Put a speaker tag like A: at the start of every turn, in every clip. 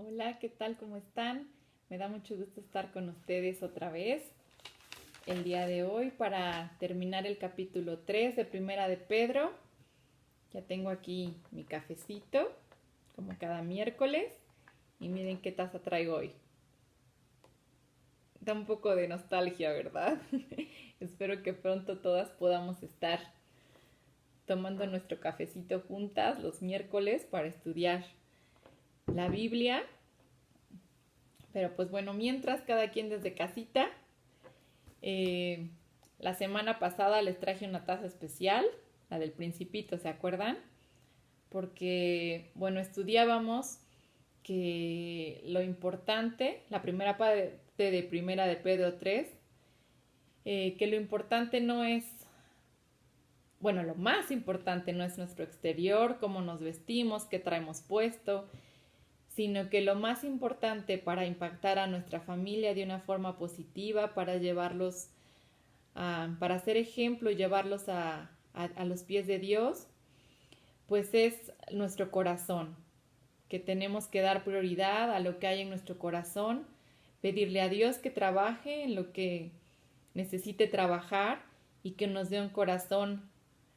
A: Hola, ¿qué tal? ¿Cómo están? Me da mucho gusto estar con ustedes otra vez el día de hoy para terminar el capítulo 3 de Primera de Pedro. Ya tengo aquí mi cafecito, como cada miércoles, y miren qué taza traigo hoy. Da un poco de nostalgia, ¿verdad? Espero que pronto todas podamos estar tomando nuestro cafecito juntas los miércoles para estudiar la Biblia. Pero pues bueno, mientras cada quien desde casita, eh, la semana pasada les traje una taza especial, la del Principito, ¿se acuerdan? Porque, bueno, estudiábamos que lo importante, la primera parte de Primera de Pedro 3, que lo importante no es, bueno, lo más importante no es nuestro exterior, cómo nos vestimos, qué traemos puesto, sino que lo más importante para impactar a nuestra familia de una forma positiva, para llevarlos, para ser ejemplo y llevarlos a los pies de Dios, pues es nuestro corazón, que tenemos que dar prioridad a lo que hay en nuestro corazón, pedirle a Dios que trabaje en lo que necesite trabajar y que nos dé un corazón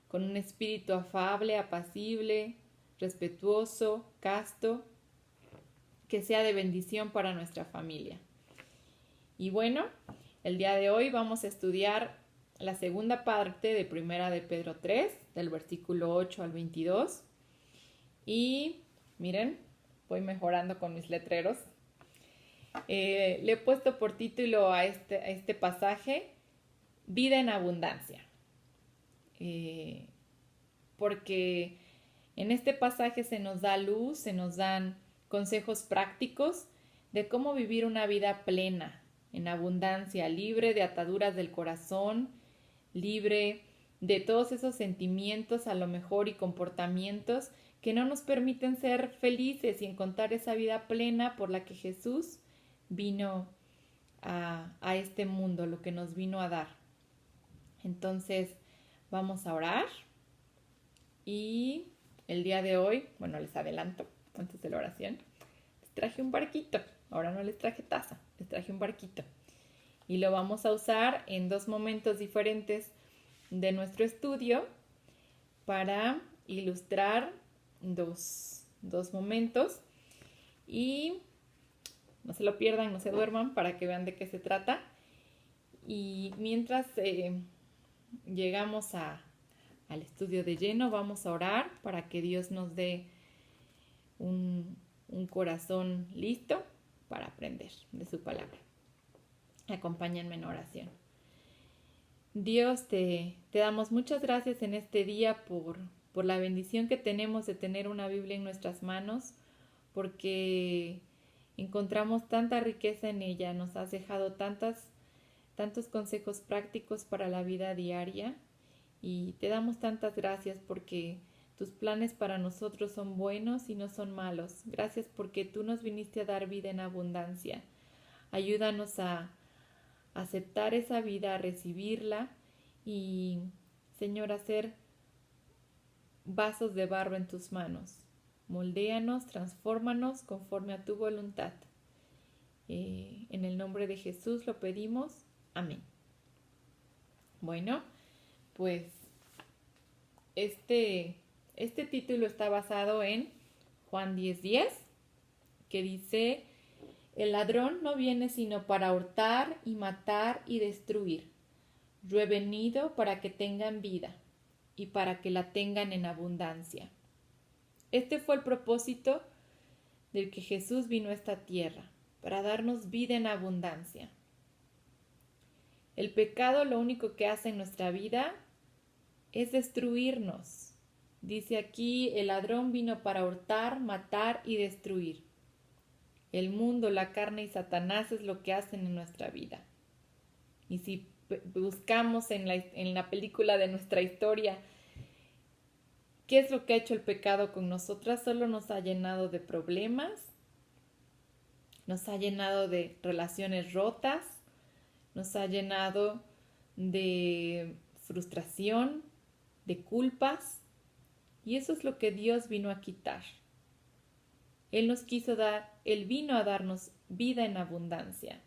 A: con un espíritu afable, apacible, respetuoso, casto, que sea de bendición para nuestra familia. Y bueno, el día de hoy vamos a estudiar la segunda parte de Primera de Pedro 3, del versículo 8 al 22. Y miren, voy mejorando con mis letreros. Le he puesto por título a este pasaje, Vida en Abundancia. Porque en este pasaje se nos da luz, se nos dan consejos prácticos de cómo vivir una vida plena, en abundancia, libre de ataduras del corazón, libre de todos esos sentimientos a lo mejor y comportamientos que no nos permiten ser felices y encontrar esa vida plena por la que Jesús vino a este mundo, lo que nos vino a dar. Entonces, vamos a orar y el día de hoy, bueno, les adelanto antes de la oración, les traje un barquito. Ahora no les traje taza, les traje un barquito. Y lo vamos a usar en dos momentos diferentes de nuestro estudio para ilustrar dos momentos. Y no se lo pierdan, no se duerman para que vean de qué se trata. Y mientras llegamos al estudio de lleno, vamos a orar para que Dios nos dé un corazón listo para aprender de su palabra. Acompáñenme en oración. Dios, te damos muchas gracias en este día por la bendición que tenemos de tener una Biblia en nuestras manos, porque encontramos tanta riqueza en ella, nos has dejado tantos consejos prácticos para la vida diaria y te damos tantas gracias porque tus planes para nosotros son buenos y no son malos. Gracias porque tú nos viniste a dar vida en abundancia. Ayúdanos a aceptar esa vida, a recibirla y, Señor, a ser vasos de barro en tus manos. Moldéanos, transfórmanos conforme a tu voluntad. En el nombre de Jesús lo pedimos. Amén. Bueno, pues este título está basado en Juan 10:10, que dice: el ladrón no viene sino para hurtar y matar y destruir. Yo he venido para que tengan vida y para que la tengan en abundancia. Este fue el propósito del que Jesús vino a esta tierra, para darnos vida en abundancia. El pecado lo único que hace en nuestra vida es destruirnos. Dice aquí, el ladrón vino para hurtar, matar y destruir. El mundo, la carne y Satanás es lo que hacen en nuestra vida. Y si buscamos en la película de nuestra historia, ¿qué es lo que ha hecho el pecado con nosotras? Solo nos ha llenado de problemas, nos ha llenado de relaciones rotas, nos ha llenado de frustración, de culpas. Y eso es lo que Dios vino a quitar. Él nos quiso dar, Él vino a darnos vida en abundancia.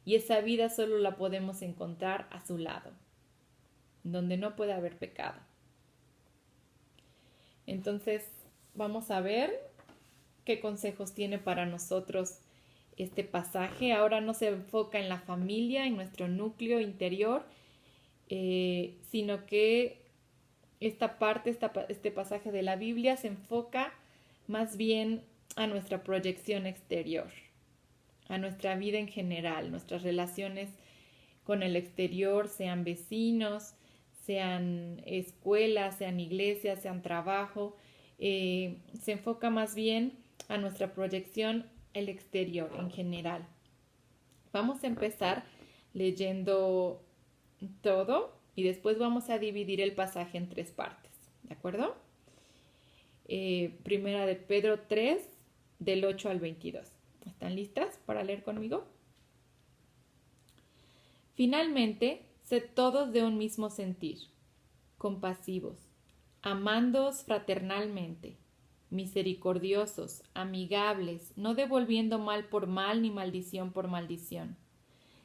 A: Y esa vida solo la podemos encontrar a su lado, donde no puede haber pecado. Entonces, vamos a ver qué consejos tiene para nosotros este pasaje. Ahora no se enfoca en la familia, en nuestro núcleo interior, sino que este pasaje de la Biblia se enfoca más bien a nuestra proyección exterior, a nuestra vida en general, nuestras relaciones con el exterior, sean vecinos, sean escuelas, sean iglesias, sean trabajo. Se enfoca más bien a nuestra proyección el exterior en general. Vamos a empezar leyendo todo y después vamos a dividir el pasaje en 3 partes, ¿de acuerdo? Primera de Pedro 3, del 8 al 22. ¿Están listas para leer conmigo? Finalmente, sed todos de un mismo sentir, compasivos, amándoos fraternalmente, misericordiosos, amigables, no devolviendo mal por mal ni maldición por maldición,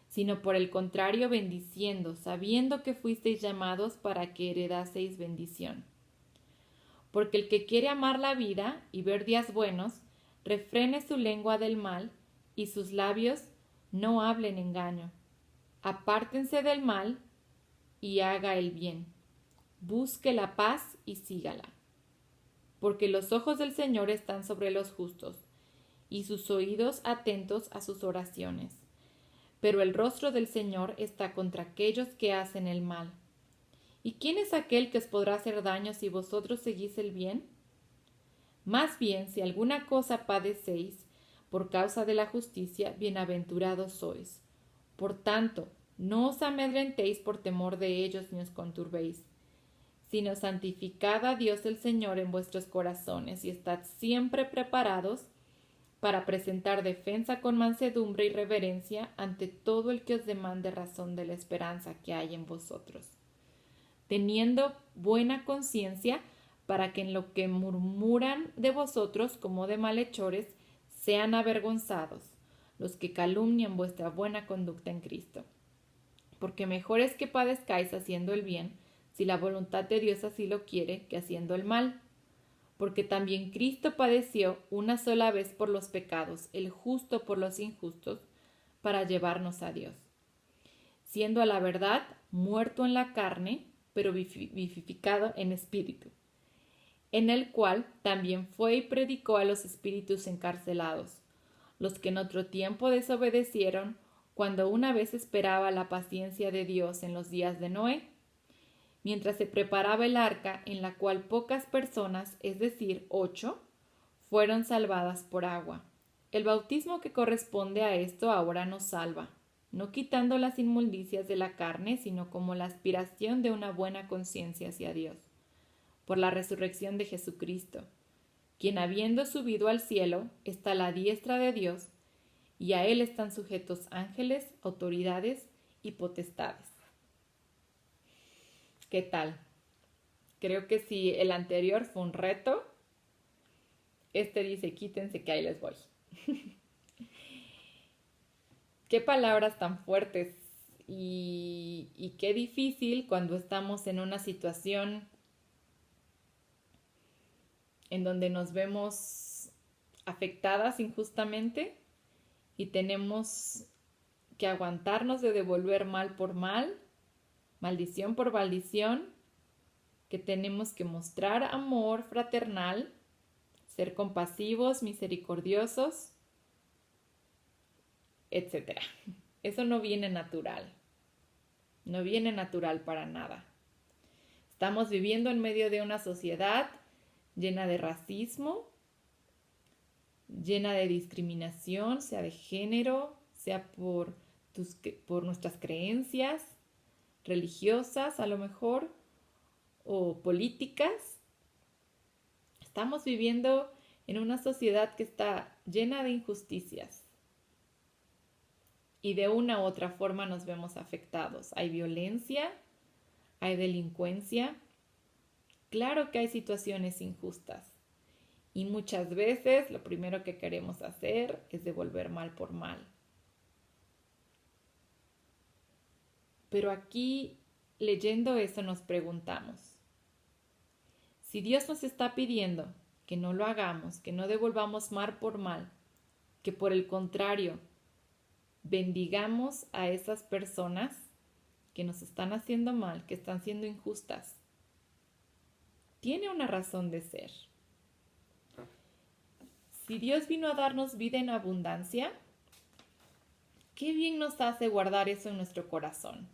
A: sino por el contrario bendiciendo, sabiendo que fuisteis llamados para que heredaseis bendición. Porque el que quiere amar la vida y ver días buenos, refrene su lengua del mal y sus labios no hablen engaño. Apártense del mal y haga el bien. Busque la paz y sígala. Porque los ojos del Señor están sobre los justos y sus oídos atentos a sus oraciones. Pero el rostro del Señor está contra aquellos que hacen el mal. ¿Y quién es aquel que os podrá hacer daño si vosotros seguís el bien? Más bien, si alguna cosa padecéis por causa de la justicia, bienaventurados sois. Por tanto, no os amedrentéis por temor de ellos ni os conturbéis, sino santificad a Dios el Señor en vuestros corazones y estad siempre preparados para presentar defensa con mansedumbre y reverencia ante todo el que os demande razón de la esperanza que hay en vosotros, teniendo buena conciencia para que en lo que murmuran de vosotros como de malhechores sean avergonzados los que calumnian vuestra buena conducta en Cristo. Porque mejor es que padezcáis haciendo el bien, si la voluntad de Dios así lo quiere, que haciendo el mal. Porque también Cristo padeció una sola vez por los pecados, el justo por los injustos, para llevarnos a Dios, siendo a la verdad muerto en la carne, pero vivificado en espíritu, en el cual también fue y predicó a los espíritus encarcelados, los que en otro tiempo desobedecieron, cuando una vez esperaba la paciencia de Dios en los días de Noé, mientras se preparaba el arca en la cual pocas personas, es decir, 8, fueron salvadas por agua. El bautismo que corresponde a esto ahora nos salva, no quitando las inmundicias de la carne, sino como la aspiración de una buena conciencia hacia Dios, por la resurrección de Jesucristo, quien habiendo subido al cielo está a la diestra de Dios, y a él están sujetos ángeles, autoridades y potestades. ¿Qué tal? Creo que si el anterior fue un reto, este dice quítense que ahí les voy. Qué palabras tan fuertes y qué difícil cuando estamos en una situación en donde nos vemos afectadas injustamente y tenemos que aguantarnos de devolver mal por mal, maldición por maldición, que tenemos que mostrar amor fraternal, ser compasivos, misericordiosos, etc. Eso no viene natural, no viene natural para nada. Estamos viviendo en medio de una sociedad llena de racismo, llena de discriminación, sea de género, sea por nuestras creencias religiosas a lo mejor, o políticas. Estamos viviendo en una sociedad que está llena de injusticias y de una u otra forma nos vemos afectados. Hay violencia, hay delincuencia. Claro que hay situaciones injustas Y muchas veces lo primero que queremos hacer es devolver mal por mal. Pero aquí, leyendo eso, nos preguntamos, si Dios nos está pidiendo que no lo hagamos, que no devolvamos mal por mal, que por el contrario, bendigamos a esas personas que nos están haciendo mal, que están siendo injustas, tiene una razón de ser. Si Dios vino a darnos vida en abundancia, qué bien nos hace guardar eso en nuestro corazón.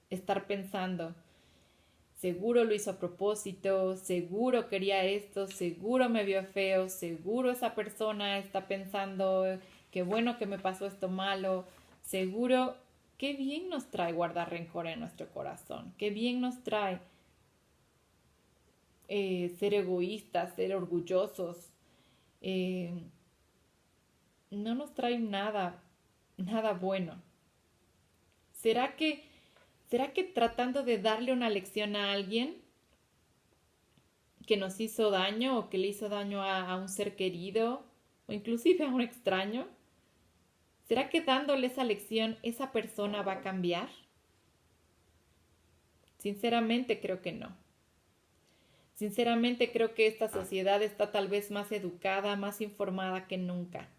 A: Estar pensando, seguro lo hizo a propósito, seguro quería esto, seguro me vio feo, seguro esa persona está pensando, qué bueno que me pasó esto malo, seguro, qué bien nos trae guardar rencor en nuestro corazón, qué bien nos trae ser egoístas, ser orgullosos, no nos trae nada bueno. ¿Será que tratando de darle una lección a alguien que nos hizo daño o que le hizo daño a un ser querido o inclusive a un extraño, será que dándole esa lección esa persona va a cambiar? Sinceramente creo que no. Sinceramente creo que esta sociedad está tal vez más educada, más informada que nunca.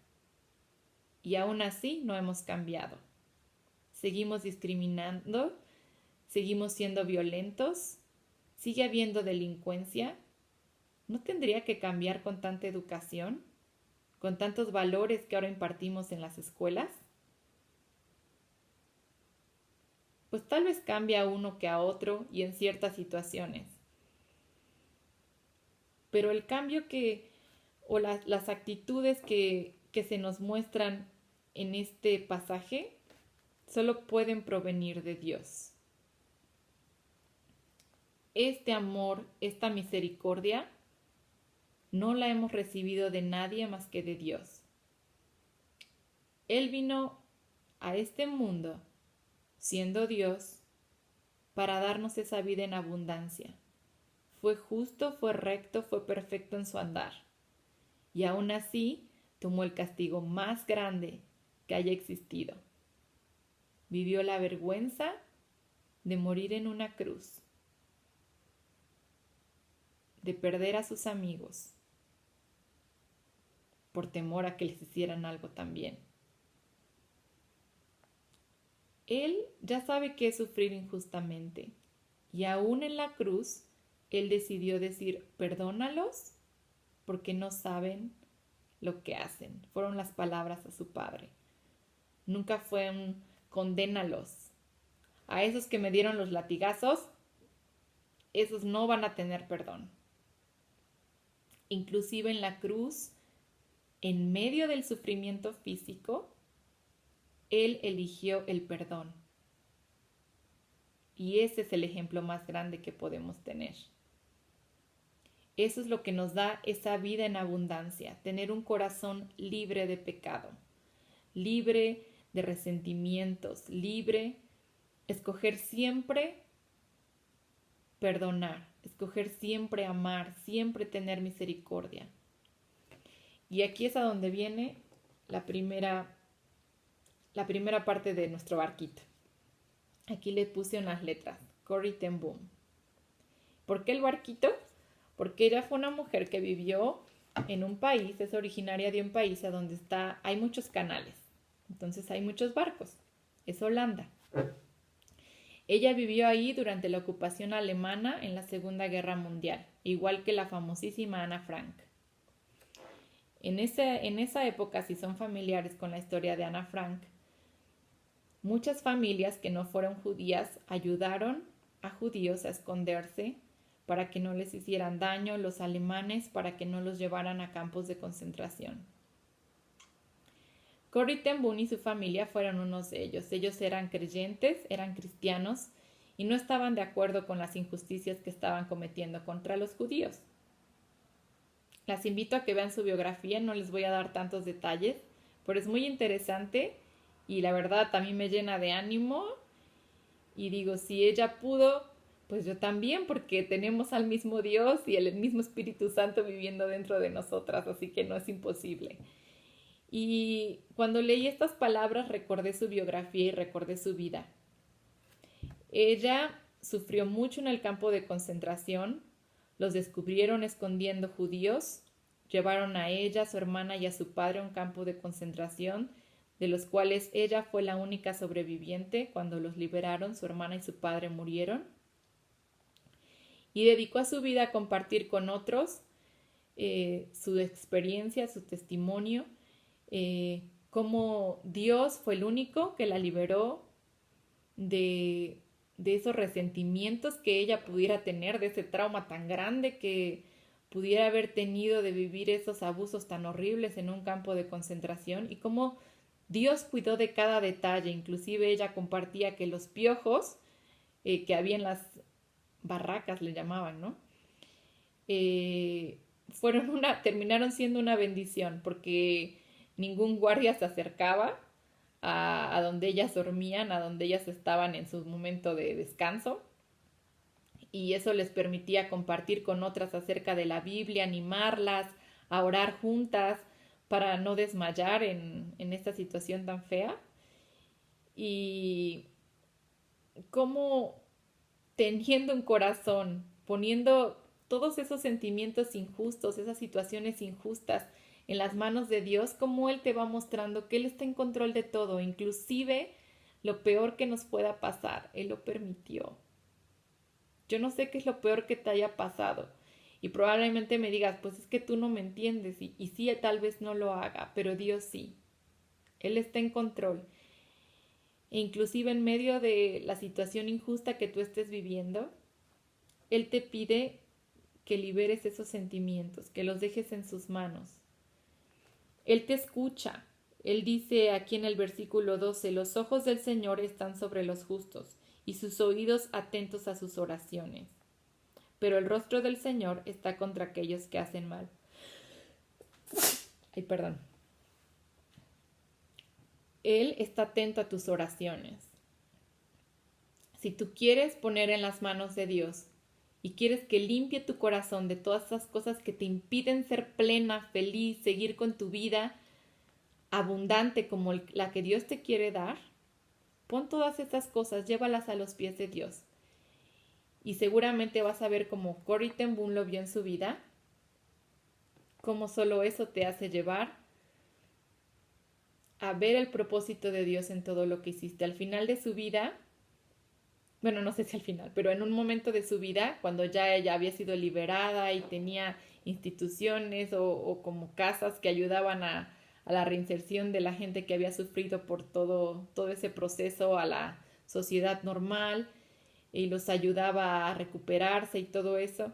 A: Y aún así no hemos cambiado. Seguimos discriminando, seguimos siendo violentos, sigue habiendo delincuencia. ¿No tendría que cambiar con tanta educación, con tantos valores que ahora impartimos en las escuelas? Pues tal vez cambia a uno que a otro y en ciertas situaciones. Pero el cambio o las actitudes que se nos muestran en este pasaje solo pueden provenir de Dios. Este amor, esta misericordia, no la hemos recibido de nadie más que de Dios. Él vino a este mundo, siendo Dios, para darnos esa vida en abundancia. Fue justo, fue recto, fue perfecto en su andar. Y aún así, tomó el castigo más grande que haya existido. Vivió la vergüenza de morir en una cruz, de perder a sus amigos, por temor a que les hicieran algo también. Él ya sabe qué es sufrir injustamente, y aún en la cruz, Él decidió decir, perdónalos, porque no saben lo que hacen. Fueron las palabras a su Padre. Nunca fue un condénalos. A esos que me dieron los latigazos, esos no van a tener perdón. Inclusive en la cruz, en medio del sufrimiento físico, Él eligió el perdón. Y ese es el ejemplo más grande que podemos tener. Eso es lo que nos da esa vida en abundancia, tener un corazón libre de pecado, libre de resentimientos, libre, escoger siempre perdonar, escoger siempre amar, siempre tener misericordia. Y aquí es a donde viene la primera parte de nuestro barquito. Aquí le puse unas letras, Corrie ten Boom. ¿Por qué el barquito? Porque ella fue una mujer que vivió en un país, es originaria de un país a donde hay muchos canales, entonces hay muchos barcos, es Holanda. Ella vivió ahí durante la ocupación alemana en la Segunda Guerra Mundial, igual que la famosísima Ana Frank. En esa época, si son familiares con la historia de Ana Frank, muchas familias que no fueron judías ayudaron a judíos a esconderse para que no les hicieran daño, los alemanes para que no los llevaran a campos de concentración. Corrie ten Boom y su familia fueron unos de ellos. Ellos eran creyentes, eran cristianos y no estaban de acuerdo con las injusticias que estaban cometiendo contra los judíos. Las invito a que vean su biografía, no les voy a dar tantos detalles, pero es muy interesante y la verdad también me llena de ánimo y digo, si ella pudo, pues yo también, porque tenemos al mismo Dios y el mismo Espíritu Santo viviendo dentro de nosotras, así que no es imposible. Y cuando leí estas palabras recordé su biografía y recordé su vida. Ella sufrió mucho en el campo de concentración, los descubrieron escondiendo judíos, llevaron a ella, a su hermana y a su padre a un campo de concentración, de los cuales ella fue la única sobreviviente. Cuando los liberaron, su hermana y su padre murieron. Y dedicó a su vida a compartir con otros su experiencia, su testimonio, cómo Dios fue el único que la liberó de esos resentimientos que ella pudiera tener, de ese trauma tan grande que pudiera haber tenido de vivir esos abusos tan horribles en un campo de concentración, y cómo Dios cuidó de cada detalle. Inclusive ella compartía que los piojos que había en las barracas, le llamaban, ¿no? Terminaron siendo una bendición, porque ningún guardia se acercaba a donde ellas dormían, a donde ellas estaban en su momento de descanso, y eso les permitía compartir con otras acerca de la Biblia, animarlas a orar juntas para no desmayar en esta situación tan fea. Y cómo, teniendo un corazón, poniendo todos esos sentimientos injustos, esas situaciones injustas en las manos de Dios, cómo Él te va mostrando que Él está en control de todo, inclusive lo peor que nos pueda pasar, Él lo permitió. Yo no sé qué es lo peor que te haya pasado, y probablemente me digas, pues es que tú no me entiendes, y sí, tal vez no lo haga, pero Dios sí. Él está en control. E inclusive en medio de la situación injusta que tú estés viviendo, Él te pide que liberes esos sentimientos, que los dejes en sus manos. Él te escucha. Él dice aquí en el versículo 12, los ojos del Señor están sobre los justos y sus oídos atentos a sus oraciones. Pero el rostro del Señor está contra aquellos que hacen mal. Ay, perdón. Él está atento a tus oraciones. Si tú quieres poner en las manos de Dios y quieres que limpie tu corazón de todas esas cosas que te impiden ser plena, feliz, seguir con tu vida abundante como la que Dios te quiere dar, pon todas estas cosas, llévalas a los pies de Dios. Y seguramente vas a ver como Corrie ten Boom lo vio en su vida, cómo solo eso te hace llevar a ver el propósito de Dios en todo lo que hiciste. Al final de su vida, bueno, no sé si al final, pero en un momento de su vida, cuando ya ella había sido liberada y tenía instituciones o como casas que ayudaban a la reinserción de la gente que había sufrido por todo ese proceso a la sociedad normal, y los ayudaba a recuperarse y todo eso.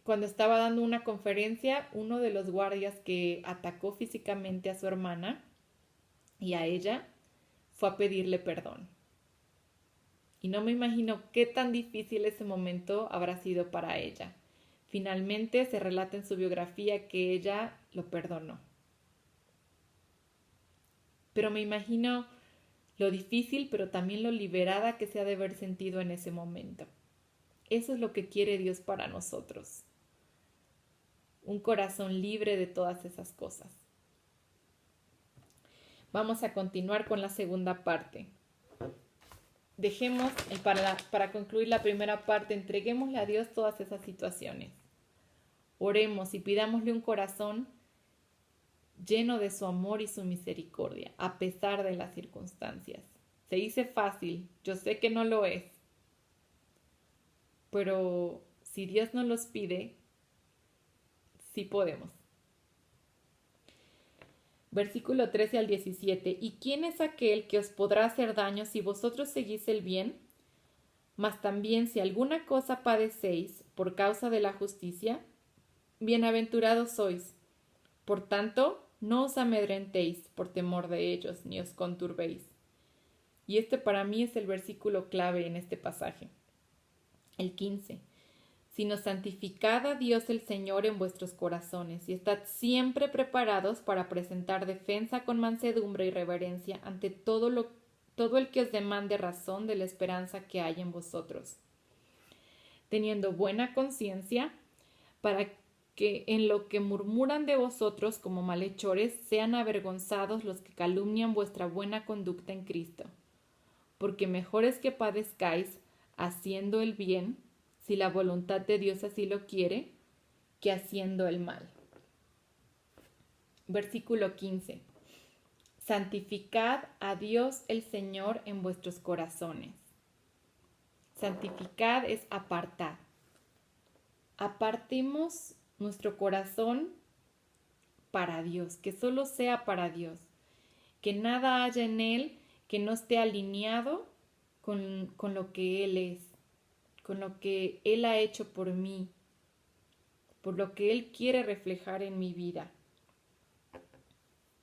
A: Cuando estaba dando una conferencia, uno de los guardias que atacó físicamente a su hermana y a ella fue a pedirle perdón. Y no me imagino qué tan difícil ese momento habrá sido para ella. Finalmente se relata en su biografía que ella lo perdonó. Pero me imagino lo difícil, pero también lo liberada que se ha de haber sentido en ese momento. Eso es lo que quiere Dios para nosotros. Un corazón libre de todas esas cosas. Vamos a continuar con la segunda parte. Dejemos, para concluir la primera parte, entreguémosle a Dios todas esas situaciones. Oremos y pidámosle un corazón lleno de su amor y su misericordia, a pesar de las circunstancias. Se dice fácil, yo sé que no lo es, pero si Dios nos los pide, sí podemos. Versículo 13 al 17. ¿Y quién es aquel que os podrá hacer daño si vosotros seguís el bien? Mas también si alguna cosa padecéis por causa de la justicia, bienaventurados sois. Por tanto, no os amedrentéis por temor de ellos, ni os conturbéis. Y este para mí es el versículo clave en este pasaje. El 15. Sino santificad a Dios el Señor en vuestros corazones, y estad siempre preparados para presentar defensa con mansedumbre y reverencia ante todo el que os demande razón de la esperanza que hay en vosotros, teniendo buena conciencia, para que en lo que murmuran de vosotros como malhechores sean avergonzados los que calumnian vuestra buena conducta en Cristo. Porque mejor es que padezcáis haciendo el bien, si la voluntad de Dios así lo quiere, que haciendo el mal. Versículo 15. Santificad a Dios el Señor en vuestros corazones. Santificad es apartar. Apartemos nuestro corazón para Dios, que solo sea para Dios, que nada haya en él que no esté alineado con lo que Él es, con lo que Él ha hecho por mí, por lo que Él quiere reflejar en mi vida.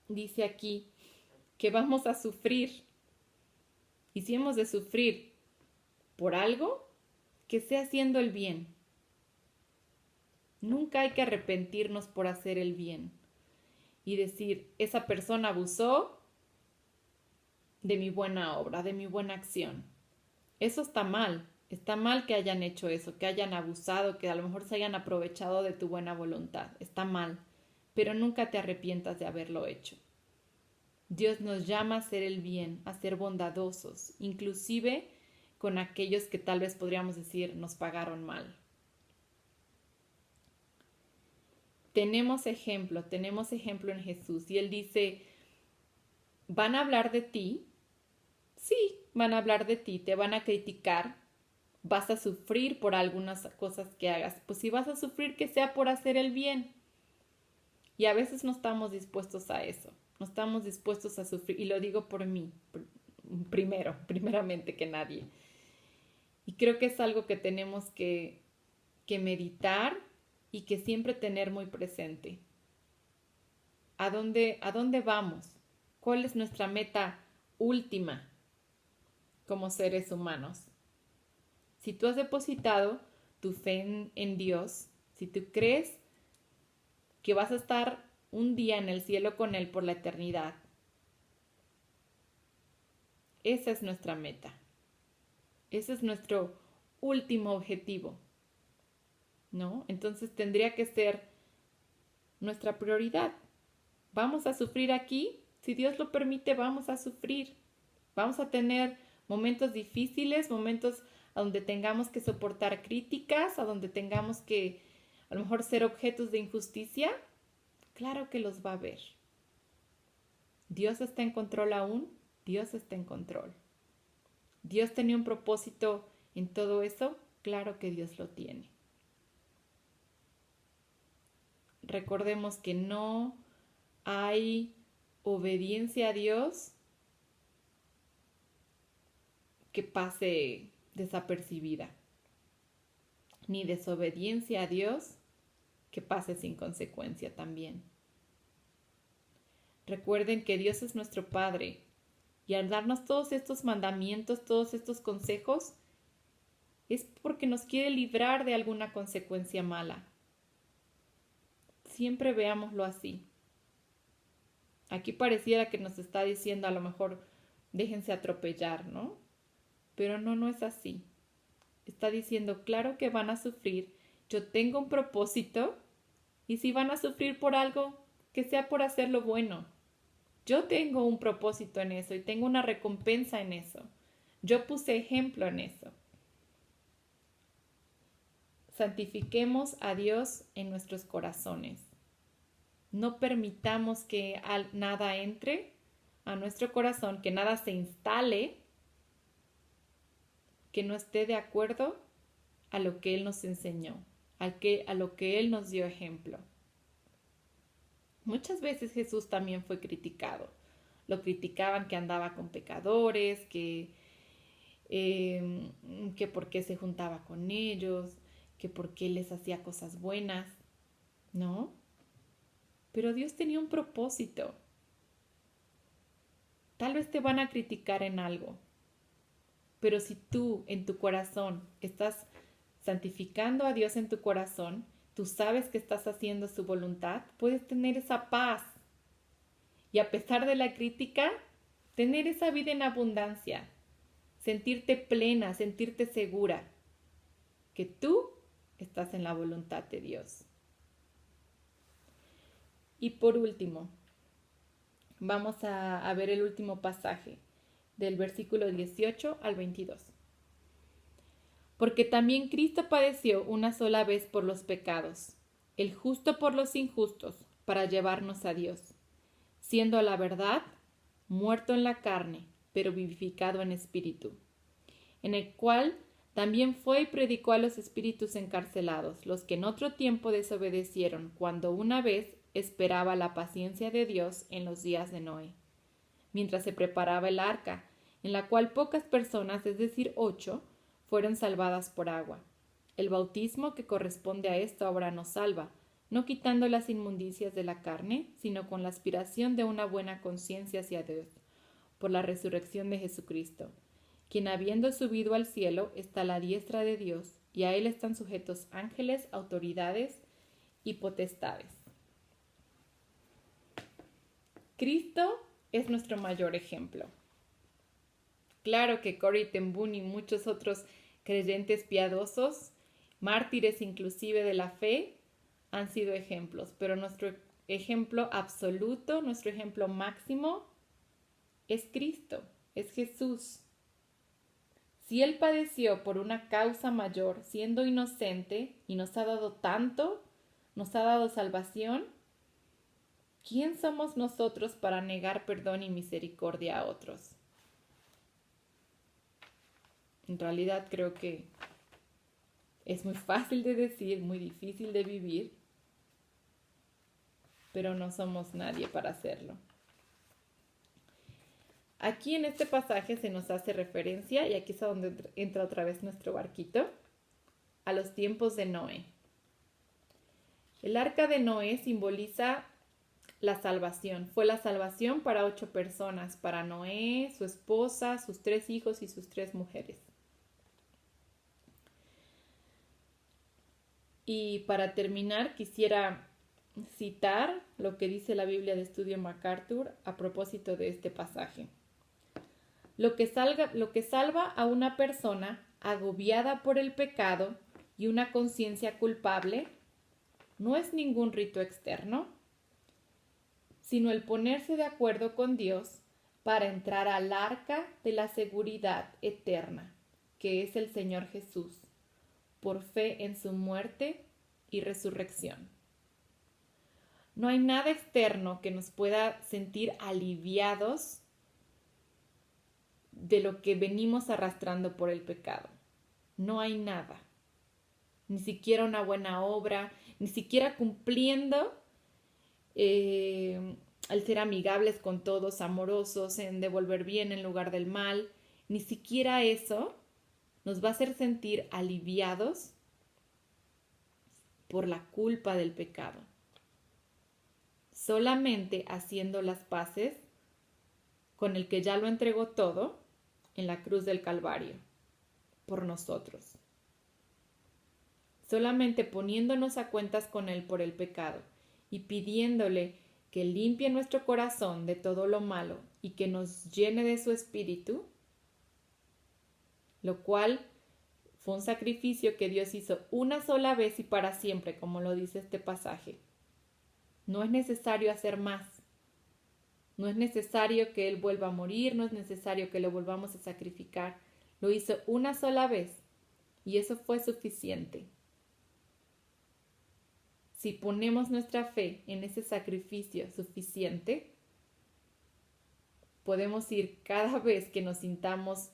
A: Dice aquí que vamos a sufrir, y si hemos de sufrir por algo, que sea haciendo el bien. Nunca hay que arrepentirnos por hacer el bien y decir, esa persona abusó de mi buena obra, de mi buena acción. Eso está mal que hayan hecho eso, que hayan abusado, que a lo mejor se hayan aprovechado de tu buena voluntad, está mal, pero nunca te arrepientas de haberlo hecho. Dios nos llama a hacer el bien, a ser bondadosos, inclusive con aquellos que tal vez podríamos decir nos pagaron mal. Tenemos ejemplo en Jesús y Él dice, ¿van a hablar de ti? Sí, van a hablar de ti, te van a criticar, vas a sufrir por algunas cosas que hagas. Pues si vas a sufrir, que sea por hacer el bien. Y a veces no estamos dispuestos a eso, no estamos dispuestos a sufrir, y lo digo por mí, primeramente que nadie. Y creo que es algo que tenemos que meditar y que siempre tener muy presente. ¿A dónde vamos? ¿Cuál es nuestra meta última como seres humanos? Si tú has depositado tu fe en Dios, si tú crees que vas a estar un día en el cielo con Él por la eternidad, esa es nuestra meta. Ese es nuestro último objetivo, ¿no? Entonces tendría que ser nuestra prioridad. Vamos a sufrir aquí, si Dios lo permite, vamos a sufrir. Vamos a tener momentos difíciles, momentos a donde tengamos que soportar críticas, a donde tengamos que a lo mejor ser objetos de injusticia. Claro que los va a haber. ¿Dios está en control aún? Dios está en control. ¿Dios tenía un propósito en todo eso? Claro que Dios lo tiene. Recordemos que no hay obediencia a Dios que pase desapercibida, ni desobediencia a Dios que pase sin consecuencia también. Recuerden que Dios es nuestro Padre y al darnos todos estos mandamientos, todos estos consejos, es porque nos quiere librar de alguna consecuencia mala. Siempre veámoslo así. Aquí pareciera que nos está diciendo a lo mejor déjense atropellar, ¿no? Pero no es así. Está diciendo, claro que van a sufrir, yo tengo un propósito y si van a sufrir por algo, que sea por hacer lo bueno. Yo tengo un propósito en eso y tengo una recompensa en eso. Yo puse ejemplo en eso. Santifiquemos a Dios en nuestros corazones. No permitamos que nada entre a nuestro corazón, que nada se instale, que no esté de acuerdo a lo que Él nos enseñó, a lo que Él nos dio ejemplo. Muchas veces Jesús también fue criticado. Lo criticaban que andaba con pecadores, que por qué se juntaba con ellos, que por qué les hacía cosas buenas, ¿no? Pero Dios tenía un propósito. Tal vez te van a criticar en algo, pero si tú en tu corazón estás santificando a Dios en tu corazón, tú sabes que estás haciendo su voluntad, puedes tener esa paz. Y a pesar de la crítica, tener esa vida en abundancia, sentirte plena, sentirte segura. que tú estás en la voluntad de Dios. Y por último, vamos a ver el último pasaje del versículo 18 al 22. Porque también Cristo padeció una sola vez por los pecados, el justo por los injustos, para llevarnos a Dios, siendo a la verdad muerto en la carne, pero vivificado en espíritu, en el cual también fue y predicó a los espíritus encarcelados, los que en otro tiempo desobedecieron, cuando una vez esperaba la paciencia de Dios en los días de Noé, mientras se preparaba el arca, en la cual pocas personas, es decir, 8, fueron salvadas por agua. El bautismo que corresponde a esto ahora nos salva, no quitando las inmundicias de la carne, sino con la aspiración de una buena conciencia hacia Dios, por la resurrección de Jesucristo, quien habiendo subido al cielo está a la diestra de Dios, y a él están sujetos ángeles, autoridades y potestades. Cristo es nuestro mayor ejemplo. Claro que Corrie ten Boom y muchos otros creyentes piadosos, mártires inclusive de la fe, han sido ejemplos, pero nuestro ejemplo absoluto, nuestro ejemplo máximo es Cristo, es Jesús. Si Él padeció por una causa mayor, siendo inocente, y nos ha dado tanto, nos ha dado salvación, ¿quién somos nosotros para negar perdón y misericordia a otros? En realidad creo que es muy fácil de decir, muy difícil de vivir, pero no somos nadie para hacerlo. Aquí en este pasaje se nos hace referencia, y aquí es donde entra otra vez nuestro barquito, a los tiempos de Noé. El arca de Noé simboliza la salvación. Fue la salvación para 8 personas, para Noé, su esposa, sus 3 hijos y sus 3 mujeres. Y para terminar, quisiera citar lo que dice la Biblia de Estudio MacArthur a propósito de este pasaje. Lo que salva a una persona agobiada por el pecado y una conciencia culpable no es ningún rito externo, sino el ponerse de acuerdo con Dios para entrar al arca de la seguridad eterna, que es el Señor Jesús, por fe en su muerte y resurrección. No hay nada externo que nos pueda sentir aliviados de lo que venimos arrastrando por el pecado. No hay nada. Ni siquiera una buena obra, ni siquiera cumpliendo el ser amigables con todos, amorosos, en devolver bien en lugar del mal. Ni siquiera eso nos va a hacer sentir aliviados por la culpa del pecado. Solamente haciendo las paces con el que ya lo entregó todo en la cruz del Calvario por nosotros. Solamente poniéndonos a cuentas con Él por el pecado y pidiéndole que limpie nuestro corazón de todo lo malo y que nos llene de su espíritu, lo cual fue un sacrificio que Dios hizo una sola vez y para siempre, como lo dice este pasaje. No es necesario hacer más. No es necesario que Él vuelva a morir, no es necesario que lo volvamos a sacrificar. Lo hizo una sola vez y eso fue suficiente. Si ponemos nuestra fe en ese sacrificio suficiente, podemos ir cada vez que nos sintamos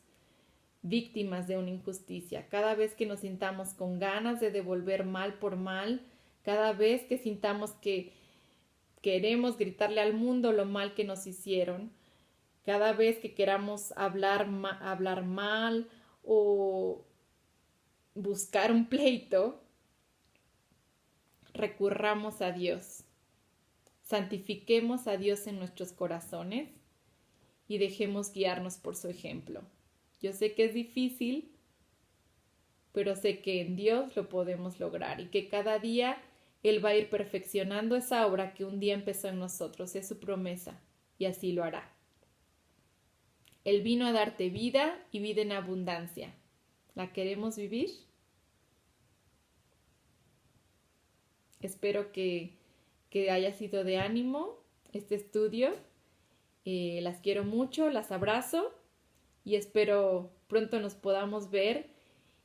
A: víctimas de una injusticia, cada vez que nos sintamos con ganas de devolver mal por mal, cada vez que sintamos que queremos gritarle al mundo lo mal que nos hicieron, cada vez que queramos hablar mal o buscar un pleito, recurramos a Dios, santifiquemos a Dios en nuestros corazones y dejemos guiarnos por su ejemplo. Yo sé que es difícil, pero sé que en Dios lo podemos lograr y que cada día Él va a ir perfeccionando esa obra que un día empezó en nosotros, es su promesa, y así lo hará. Él vino a darte vida y vida en abundancia. ¿La queremos vivir? Espero que haya sido de ánimo este estudio. Las quiero mucho, las abrazo y espero pronto nos podamos ver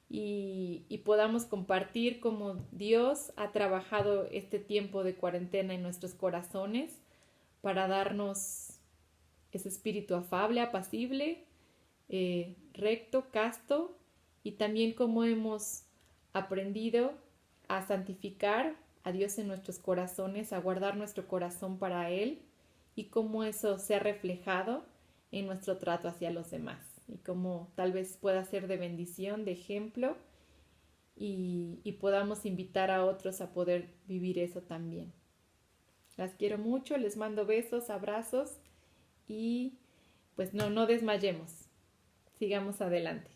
A: y podamos compartir cómo Dios ha trabajado este tiempo de cuarentena en nuestros corazones para darnos ese espíritu afable, apacible, recto, casto, y también cómo hemos aprendido a santificar a Dios en nuestros corazones, a guardar nuestro corazón para Él, y cómo eso se ha reflejado en nuestro trato hacia los demás y cómo tal vez pueda ser de bendición, de ejemplo, y podamos invitar a otros a poder vivir eso también. Las quiero mucho, les mando besos, abrazos y pues no desmayemos, sigamos adelante.